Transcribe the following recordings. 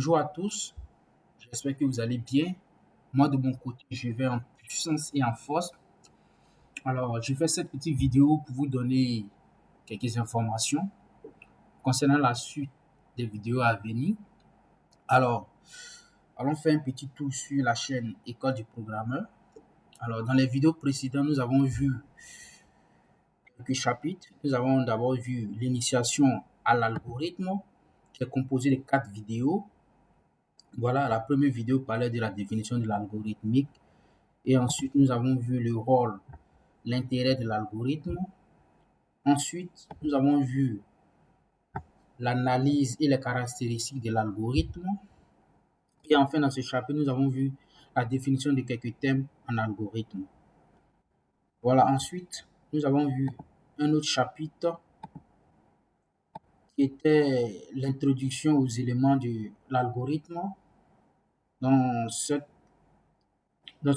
Bonjour à tous, j'espère que vous allez bien. Moi, de mon côté, je vais en puissance et en force. Alors, je fais cette petite vidéo pour vous donner quelques informations concernant la suite des vidéos à venir. Alors, allons faire un petit tour sur la chaîne École du programmeur. Alors, dans les vidéos précédentes, nous avons vu quelques chapitres. Nous avons d'abord vu l'initiation à l'algorithme, qui est composé de 4 vidéos. Voilà, la première vidéo parlait de la définition de l'algorithmique. Et ensuite, nous avons vu le rôle, l'intérêt de l'algorithme. Ensuite, nous avons vu l'analyse et les caractéristiques de l'algorithme. Et enfin, dans ce chapitre, nous avons vu la définition de quelques thèmes en algorithme. Voilà, ensuite, nous avons vu un autre chapitre qui était l'introduction aux éléments de l'algorithme. Dans ce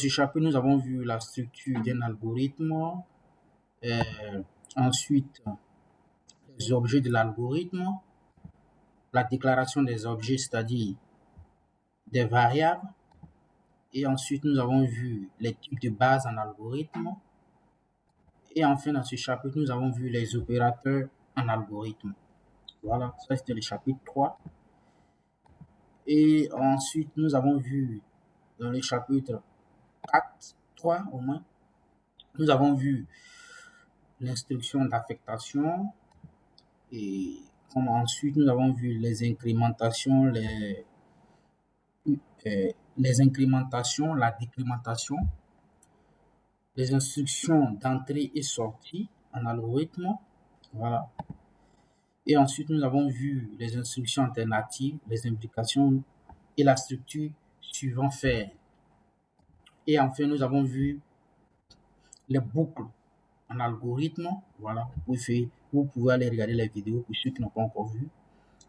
chapitre, nous avons vu la structure d'un algorithme, ensuite les objets de l'algorithme, la déclaration des objets, c'est-à-dire des variables, et ensuite nous avons vu les types de bases en algorithme, et enfin dans ce chapitre, nous avons vu les opérateurs en algorithme. Voilà, ça c'était le chapitre 3. Et ensuite, nous avons vu dans le chapitre 4, 3 au moins, nous avons vu l'instruction d'affectation, et comme ensuite nous avons vu les incrémentations, la décrémentation, les instructions d'entrée et sortie en algorithme. Voilà. Et ensuite, nous avons vu les instructions alternatives, les implications et la structure suivant faire. Et enfin, nous avons vu les boucles en algorithme. Voilà. Vous pouvez aller regarder les vidéos pour ceux qui n'ont pas encore vu.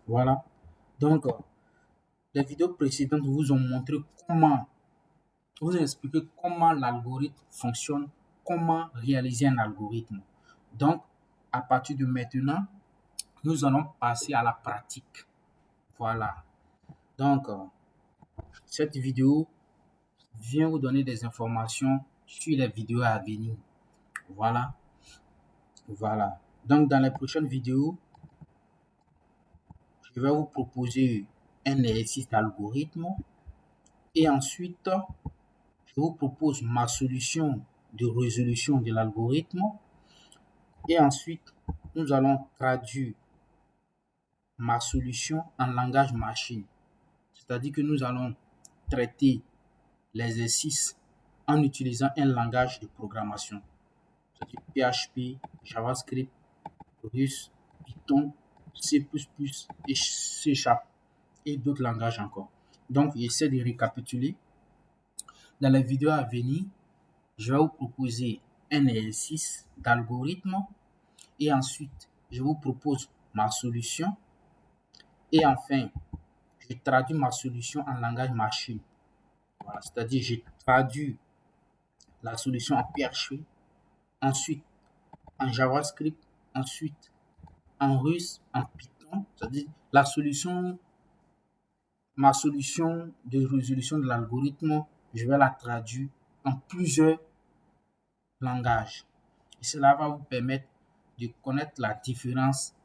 Voilà. Donc, les vidéos précédentes vous ont montré vous expliquer comment l'algorithme fonctionne, comment réaliser un algorithme. Donc, à partir de maintenant, nous allons passer à la pratique. Voilà. Donc, cette vidéo vient vous donner des informations sur les vidéos à venir. Voilà. Voilà. Donc, dans les prochaines vidéos, je vais vous proposer un exercice d'algorithme et ensuite, je vous propose ma solution de résolution de l'algorithme et ensuite, nous allons traduire ma solution en langage machine. C'est-à-dire que nous allons traiter l'exercice en utilisant un langage de programmation. C'est-à-dire PHP, JavaScript, Rust, Python, C++ et C# et d'autres langages encore. Donc, j'essaie de récapituler. Dans les vidéos à venir, je vais vous proposer un exercice d'algorithme et ensuite, je vous propose ma solution et enfin, je traduis ma solution en langage machine. Voilà, c'est-à-dire je traduis la solution en PHP, ensuite en JavaScript, ensuite en Rust, en Python, c'est-à-dire ma solution de résolution de l'algorithme, je vais la traduire en plusieurs langages. Et cela va vous permettre de connaître la différence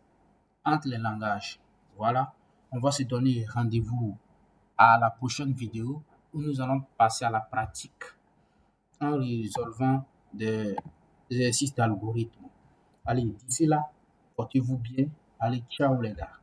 entre les langages. Voilà, on va se donner rendez-vous à la prochaine vidéo où nous allons passer à la pratique en résolvant des exercices d'algorithme. Allez, d'ici là, portez-vous bien. Allez, ciao les gars.